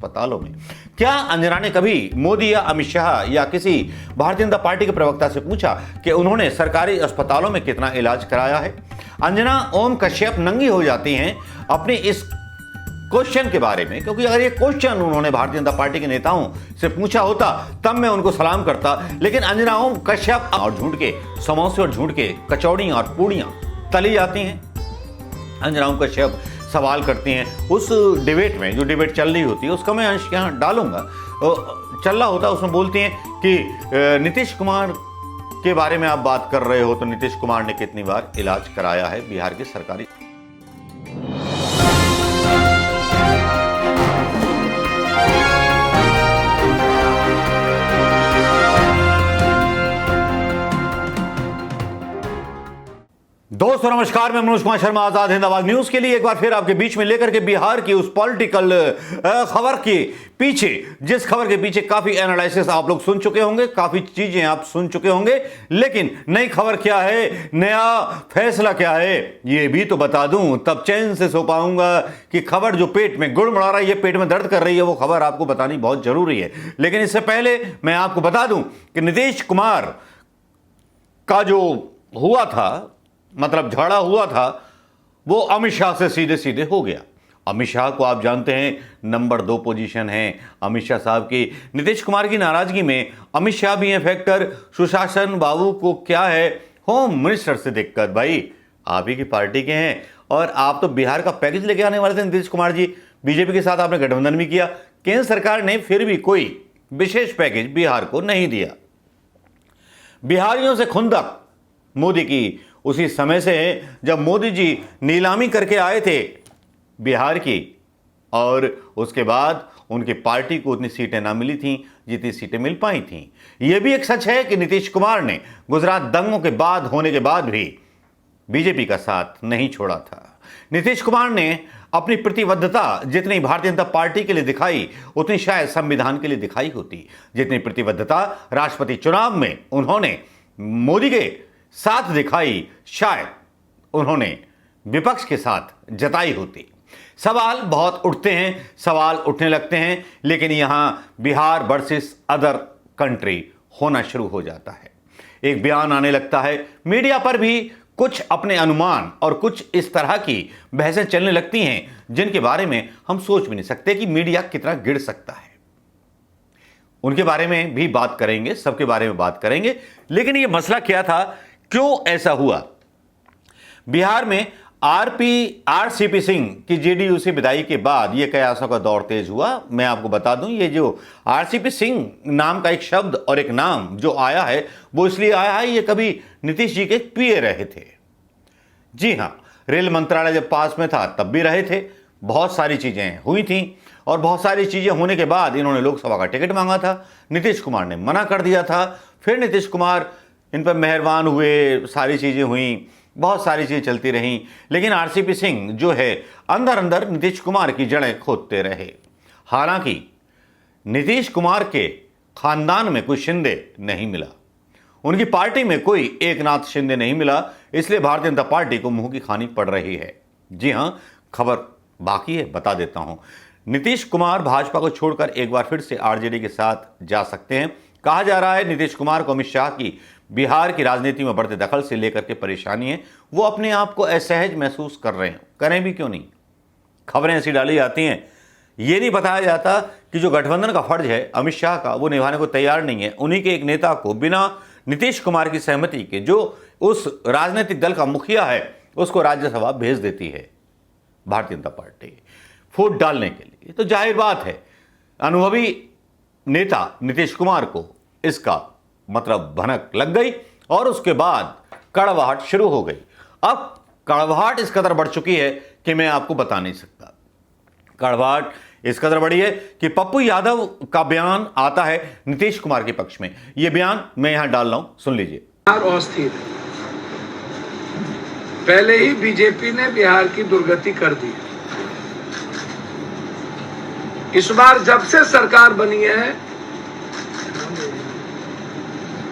अस्पतालों में। क्या अंजना ने कभी मोदी या अमित शाह या किसी भारतीय जनता पार्टी के प्रवक्ता से पूछा कि उन्होंने सरकारी अस्पतालों में कितना इलाज कराया है? अंजना ओम कश्यप नंगी हो जाती हैं अपने इस क्वेश्चन के बारे में, क्योंकि अगर ये क्वेश्चन उन्होंने भारतीय जनता पार्टी के नेताओं से पूछा होता तब मैं उनको सलाम करता, लेकिन अंजना ओम कश्यप और झूठ के समोसे और झूठ के कचौड़ी और पूड़ियां तली जाती हैं। अंजना ओम कश्यप सवाल करती हैं उस डिबेट में, जो डिबेट चल रही होती है उसका मैं अंश यहाँ डालूंगा, चल रहा होता उसमें बोलती हैं कि नीतीश कुमार के बारे में आप बात कर रहे हो तो नीतीश कुमार ने कितनी बार इलाज कराया है बिहार के सरकारी। दोस्तों नमस्कार, मैं मनोज कुमार शर्मा आजाद हिंद आवाज न्यूज के लिए एक बार फिर आपके बीच में लेकर के बिहार की उस पॉलिटिकल खबर के पीछे, जिस खबर के पीछे काफी एनालिसिस आप लोग सुन चुके होंगे, काफी चीजें आप सुन चुके होंगे, लेकिन नई खबर क्या है, नया फैसला क्या है, ये भी तो बता दूं, तब चैन से सो पाऊंगा कि खबर जो पेट में गुड़ मड़ा रही है, पेट में दर्द कर रही है, वो खबर आपको बतानी बहुत जरूरी है। लेकिन इससे पहले मैं आपको बता दूं कि नीतीश कुमार का जो हुआ था, मतलब झगड़ा हुआ था, वो अमित शाह से सीधे सीधे हो गया। अमित शाह को आप जानते हैं नंबर 2 पोजीशन है अमित शाह साहब की। नीतीश कुमार की नाराजगी में अमित शाह भी हैं फैक्टर। सुशासन बाबू को क्या है, होम मिनिस्टर से दिक्कत, भाई आप ही की पार्टी के हैं और आप तो बिहार का पैकेज लेके आने वाले थे नीतीश कुमार जी। बीजेपी के साथ आपने गठबंधन भी किया, केंद्र सरकार ने फिर भी कोई विशेष पैकेज बिहार को नहीं दिया। बिहारियों से खुंदक मोदी की उसी समय से है जब मोदी जी नीलामी करके आए थे बिहार की, और उसके बाद उनकी पार्टी को उतनी सीटें ना मिली थीं जितनी सीटें मिल पाई थीं। यह भी एक सच है कि नीतीश कुमार ने गुजरात दंगों के बाद होने के बाद भी बीजेपी का साथ नहीं छोड़ा था। नीतीश कुमार ने अपनी प्रतिबद्धता जितनी भारतीय जनता पार्टी के लिए दिखाई उतनी शायद संविधान के लिए दिखाई होती। जितनी प्रतिबद्धता राष्ट्रपति चुनाव में उन्होंने मोदी के साथ दिखाई शायद उन्होंने विपक्ष के साथ जताई होती। सवाल बहुत उठते हैं, सवाल उठने लगते हैं, लेकिन यहां बिहार वर्सेस अदर कंट्री होना शुरू हो जाता है। एक बयान आने लगता है, मीडिया पर भी कुछ अपने अनुमान और कुछ इस तरह की बहसें चलने लगती हैं जिनके बारे में हम सोच भी नहीं सकते कि मीडिया कितना गिर सकता है। उनके बारे में भी बात करेंगे, सबके बारे में बात करेंगे, लेकिन यह मसला क्या था, क्यों ऐसा हुआ। बिहार में आरसीपी सिंह की जेडीयू से विदाई के बाद यह कयासों का दौर तेज हुआ। मैं आपको बता दूं, ये जो आरसीपी सिंह नाम का एक शब्द और एक नाम जो आया है, वो इसलिए आया है, ये कभी नीतीश जी के पीए रहे थे। जी हां, रेल मंत्रालय जब पास में था तब भी रहे थे। बहुत सारी चीजें हुई थी और बहुत सारी चीजें होने के बाद इन्होंने लोकसभा का टिकट मांगा था, नीतीश कुमार ने मना कर दिया था। फिर नीतीश कुमार इन पर मेहरबान हुए, सारी चीज़ें हुई, बहुत सारी चीज़ें चलती रहीं, लेकिन आरसीपी सिंह जो है अंदर अंदर नीतीश कुमार की जड़ें खोदते रहे। हालांकि नीतीश कुमार के खानदान में कोई शिंदे नहीं मिला, उनकी पार्टी में कोई एकनाथ शिंदे नहीं मिला, इसलिए भारतीय जनता पार्टी को मुंह की खानी पड़ रही है। जी हां, खबर बाकी है, बता देता हूं। नीतीश कुमार भाजपा को छोड़कर एक बार फिर से आरजेडी के साथ जा सकते हैं। कहा जा रहा है नीतीश कुमार को अमित शाह की बिहार की राजनीति में बढ़ते दखल से लेकर के परेशानी है, वो अपने आप को असहज महसूस कर रहे हैं। करें भी क्यों नहीं, खबरें ऐसी डाली जाती हैं, ये नहीं बताया जाता कि जो गठबंधन का फर्ज है अमित शाह का, वो निभाने को तैयार नहीं है। उन्हीं के एक नेता को बिना नीतीश कुमार की सहमति के, जो उस राजनीतिक दल का मुखिया है, उसको राज्यसभा भेज देती है भारतीय जनता पार्टी फूट डालने के लिए। तो जाहिर बात है अनुभवी नेता नीतीश कुमार को इसका मतलब भनक लग गई और उसके बाद कड़वाहट शुरू हो गई। अब कड़वाहट इस कदर बढ़ चुकी है कि मैं आपको बता नहीं सकता। कड़वाहट इस कदर बढ़ी है कि पप्पू यादव का बयान आता है नीतीश कुमार के पक्ष में। यह बयान मैं यहां डाल रहा हूं, सुन लीजिए। अस्थिर, पहले ही बीजेपी ने बिहार की दुर्गति कर दी। इस बार जब से सरकार बनी है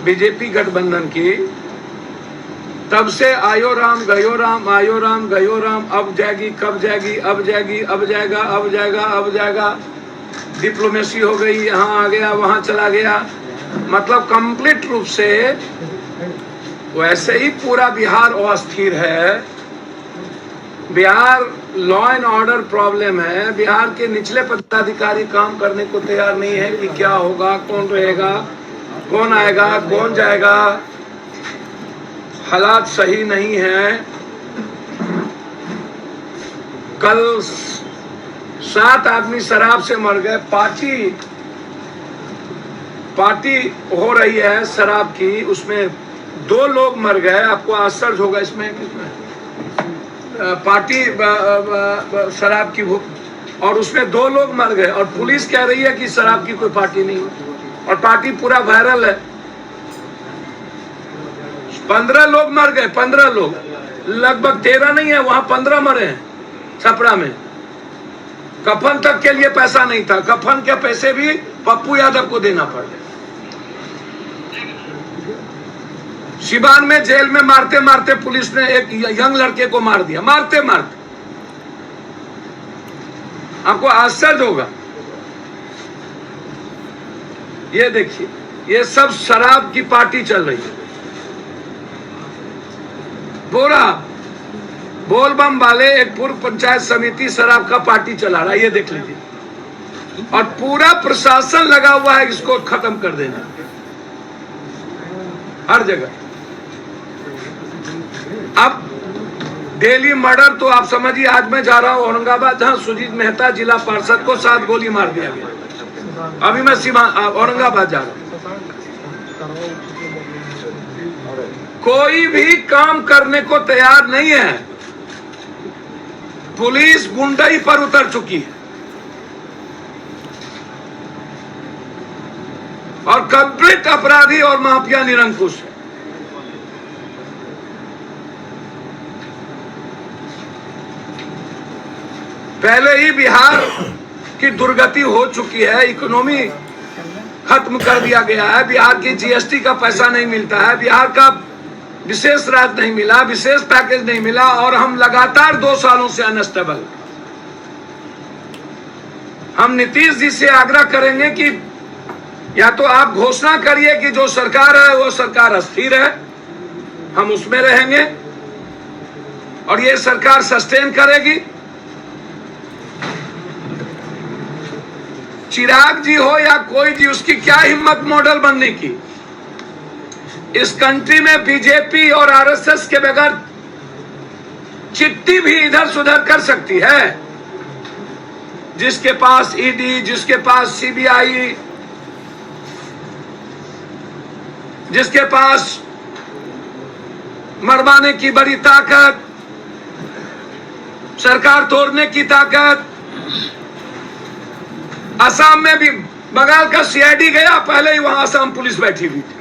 बीजेपी गठबंधन की, तब से आयो राम गयो राम, आयो राम गयो राम, अब जाएगी कब जाएगी, अब जाएगी अब जाएगा, अब जाएगा अब जाएगा। डिप्लोमेसी हो गई, यहाँ आ गया, वहाँ चला गया, मतलब कंप्लीट रूप से वैसे ही पूरा बिहार अस्थिर है। Bihar law and order problem है। बिहार के निचले पदाधिकारी काम करने को तैयार नहीं है कि क्या होगा, कौन रहेगा, कौन आएगा, कौन जाएगा। हालात सही नहीं है। कल 7 आदमी शराब से मर गए। पार्टी हो रही है शराब की, उसमें 2 लोग मर गए। आपको आश्चर्य होगा इसमें, पार्टी शराब की और उसमें 2 लोग मर गए, और पुलिस कह रही है कि शराब की कोई पार्टी नहीं, और पार्टी पूरा वायरल है। 15 लोग मर गए, 15 लोग, लगभग 13 नहीं है, वहां 15 मरे हैं छपरा में। कफन तक के लिए पैसा नहीं था, कफन के पैसे भी पप्पू यादव को देना पड़ गया। सिवान में जेल में मारते मारते पुलिस ने एक यंग लड़के को मार दिया, मारते मारते। आपको आश्चर्य होगा। ये देखिए, ये सब शराब की पार्टी चल रही है। पूरा बोलबम वाले एक पूर्व पंचायत समिति शराब का पार्टी चला रहा है, ये देख लीजिए। और पूरा प्रशासन लगा हुआ है इसको खत्म कर देने, हर जगह। अब डेली मर्डर तो आप समझिए। आज मैं जा रहा हूं औरंगाबाद, जहां सुजीत मेहता जिला पार्षद को 7 गोली मार दिया गया। अभी मैं औरंगाबाद जा रहा हूं। कोई भी काम करने को तैयार नहीं है। पुलिस गुंडाई पर उतर चुकी है और कंप्लीट अपराधी और माफिया निरंकुश है। पहले ही बिहार की दुर्गति हो चुकी है। इकोनॉमी खत्म कर दिया गया है। बिहार की जीएसटी का पैसा नहीं मिलता है। बिहार का विशेष राज्य नहीं मिला, विशेष पैकेज नहीं मिला, और हम लगातार 2 सालों से अनस्टेबल। हम नीतीश जी से आग्रह करेंगे कि या तो आप घोषणा करिए कि जो सरकार है वो सरकार अस्थिर है, हम उसमें रहेंगे और ये सरकार सस्टेन करेगी। चिराग जी हो या कोई जी, उसकी क्या हिम्मत मॉडल बनने की। इस कंट्री में बीजेपी और आरएसएस के बगैर चिट्ठी भी इधर सुधर कर सकती है। जिसके पास ईडी, जिसके पास सीबीआई, जिसके पास मरवाने की बड़ी ताकत, सरकार तोड़ने की ताकत। असम में भी बंगाल का सीआईडी गया, पहले ही वहां असम पुलिस बैठी हुई थी।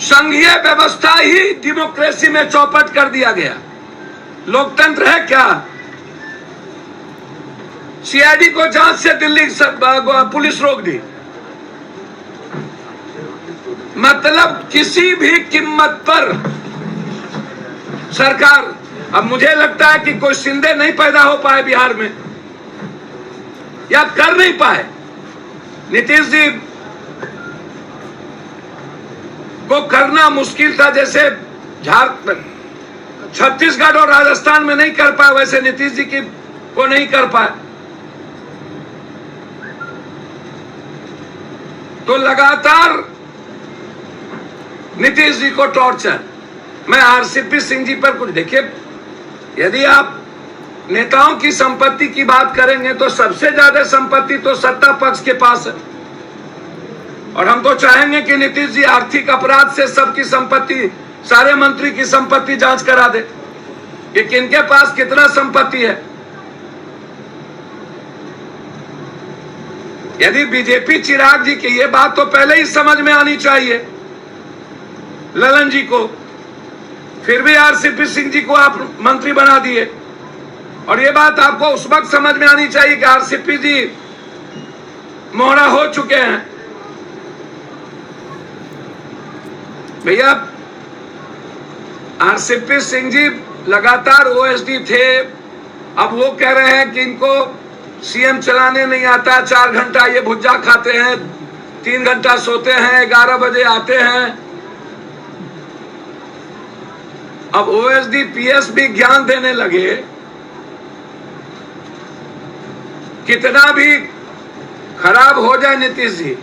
संघीय व्यवस्था ही डेमोक्रेसी में चौपट कर दिया गया। लोकतंत्र है क्या? सीआईडी को जांच से दिल्ली पुलिस रोक दी। मतलब किसी भी कीमत पर सरकार। अब मुझे लगता है कि कोई शिंदे नहीं पैदा हो पाए बिहार में, या कर नहीं पाए। नीतीश जी को करना मुश्किल था, जैसे छत्तीसगढ़ और राजस्थान में नहीं कर पाए, वैसे नीतीश जी को नहीं कर पाए। तो लगातार नीतीश जी को टॉर्चर। मैं आरसीपी सिंह जी पर कुछ देखिए, यदि आप नेताओं की संपत्ति की बात करेंगे तो सबसे ज्यादा संपत्ति तो सत्ता पक्ष के पास है। और हम तो चाहेंगे कि नीतीश जी आर्थिक अपराध से सबकी संपत्ति, सारे मंत्री की संपत्ति जांच करा दे कि किनके पास कितना संपत्ति है। यदि बीजेपी चिराग जी की ये बात तो पहले ही समझ में आनी चाहिए ललन जी को, फिर भी आरसीपी सिंह जी को आप मंत्री बना दिए। और ये बात आपको उस वक्त समझ में आनी चाहिए कि आरसीपी जी मोहरा हो चुके हैं। भैया आरसीपी सिंह जी लगातार ओएसडी थे, अब वो कह रहे हैं कि इनको सीएम चलाने नहीं आता, 4 घंटा ये भुज्जा खाते हैं, 3 घंटा सोते हैं, 11 बजे आते हैं। अब ओएसडी पीएस भी ज्ञान देने लगे। कितना भी खराब हो जाए नीतीश जी,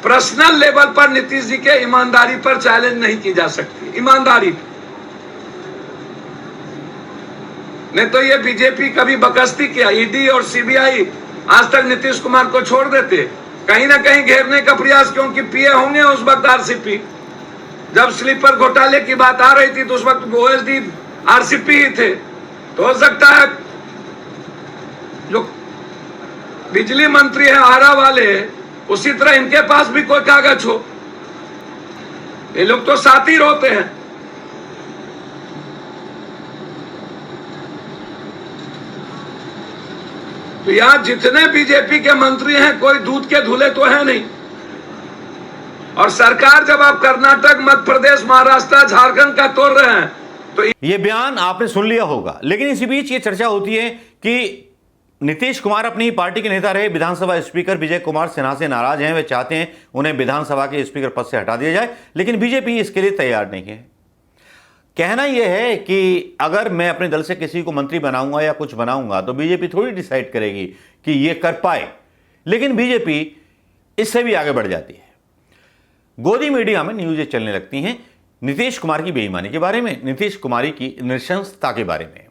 पर्सनल लेवल पर नीतीश जी के ईमानदारी पर चैलेंज नहीं की जा सकती। ईमानदारी नहीं तो ये बीजेपी कभी बकस्ती किया, ईडी और सीबीआई आज तक नीतीश कुमार को छोड़ देते, कहीं ना कहीं घेरने का प्रयास, क्योंकि पीए होंगे उस वक्त आरसीपी। जब स्लीपर घोटाले की बात आ रही थी तो उस वक्त ओएसडी आरसीपी ही थे। तो हो सकता है जो बिजली मंत्री है आरा वाले, उसी तरह इनके पास भी कोई कागज हो। ये लोग तो साथी होते हैं। तो यहां जितने बीजेपी के मंत्री हैं, कोई दूध के धुले तो है नहीं। और सरकार जब आप कर्नाटक, मध्य प्रदेश, महाराष्ट्र, झारखंड का तोड़ रहे हैं तो ये बयान आपने सुन लिया होगा। लेकिन इसी बीच ये चर्चा होती है कि नीतीश कुमार अपनी पार्टी के नेता रहे, विधानसभा स्पीकर विजय कुमार सिन्हा से नाराज हैं। वे चाहते हैं उन्हें विधानसभा के स्पीकर पद से हटा दिया जाए, लेकिन बीजेपी इसके लिए तैयार नहीं है। कहना यह है कि अगर मैं अपने दल से किसी को मंत्री बनाऊंगा या कुछ बनाऊंगा तो बीजेपी थोड़ी डिसाइड करेगी कि यह कर पाए, लेकिन बीजेपी इससे भी आगे बढ़ जाती है। गोदी मीडिया में न्यूज़ें चलने लगती हैं नीतीश कुमार की बेईमानी के बारे में, नीतीश कुमार की नृशंसता के बारे में,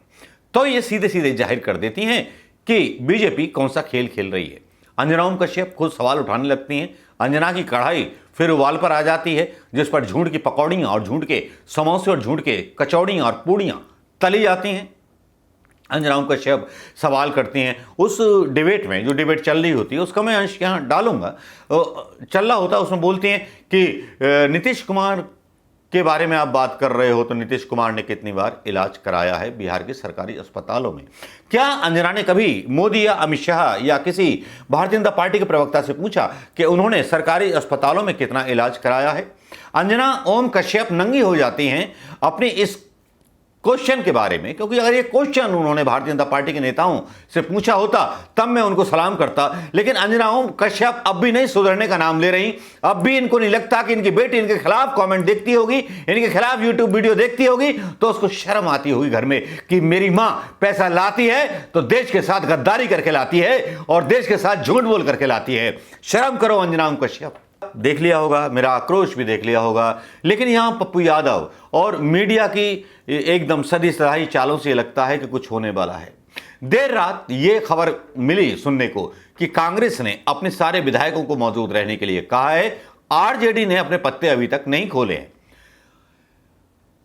तो ये सीधे सीधे जाहिर कर देती हैं कि बीजेपी कौन सा खेल खेल रही है। अंजना ओम कश्यप खुद सवाल उठाने लगती हैं। अंजना की कढ़ाई फिर उबाल पर आ जाती है, जिस पर झूठ की पकौड़ियाँ और झूठ के समोसे और झूठ के कचौड़ियाँ और पूड़ियाँ तली जाती हैं। अंजना ओम कश्यप सवाल करती हैं उस डिबेट में, जो डिबेट चल रही होती है उसका मैं अंश यहाँ डालूंगा, चल रहा होता है, उसमें बोलती हैं कि नीतीश कुमार के बारे में आप बात कर रहे हो तो नीतीश कुमार ने कितनी बार इलाज कराया है बिहार के सरकारी अस्पतालों में। क्या अंजना ने कभी मोदी या अमित शाह या किसी भारतीय जनता पार्टी के प्रवक्ता से पूछा कि उन्होंने सरकारी अस्पतालों में कितना इलाज कराया है? अंजना ओम कश्यप नंगी हो जाती हैं अपनी इस क्वेश्चन के बारे में, क्योंकि अगर ये क्वेश्चन उन्होंने भारतीय जनता पार्टी के नेताओं से पूछा होता तब मैं उनको सलाम करता। लेकिन अंजना ओम कश्यप अब भी नहीं सुधरने का नाम ले रही। अब भी इनको नहीं लगता कि इनकी बेटी इनके खिलाफ कमेंट देखती होगी, इनके खिलाफ यूट्यूब वीडियो देखती होगी तो उसको शर्म आती होगी घर में कि मेरी मां पैसा लाती है तो देश के साथ गद्दारी करके लाती है और देश के साथ झूठ बोल करके लाती है। शर्म करो अंजना ओम कश्यप। देख लिया होगा, मेरा आक्रोश भी देख लिया होगा, लेकिन यहां पप्पू यादव और मीडिया की एकदम सदी सराही चालों से लगता है कि कुछ होने वाला है। देर रात यह खबर मिली सुनने को कि कांग्रेस ने अपने सारे विधायकों को मौजूद रहने के लिए कहा है। आरजेडी ने अपने पत्ते अभी तक नहीं खोले हैं।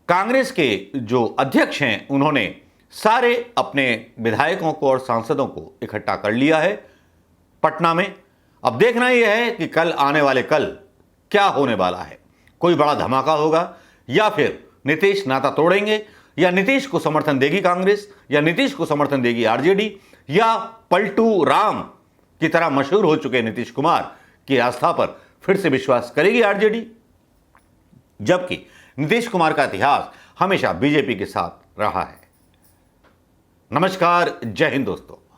कांग्रेस के जो अध्यक्ष हैं उन्होंने सारे अपने विधायकों को और सांसदों को इकट्ठा कर लिया है पटना में। अब देखना यह है कि कल आने वाले कल क्या होने वाला है। कोई बड़ा धमाका होगा या फिर नीतीश नाता तोड़ेंगे, या नीतीश को समर्थन देगी कांग्रेस, या नीतीश को समर्थन देगी आरजेडी, या पलटू राम की तरह मशहूर हो चुके नीतीश कुमार की आस्था पर फिर से विश्वास करेगी आरजेडी। जबकि नीतीश कुमार का इतिहास हमेशा बीजेपी के साथ रहा है। नमस्कार, जय हिंद दोस्तों।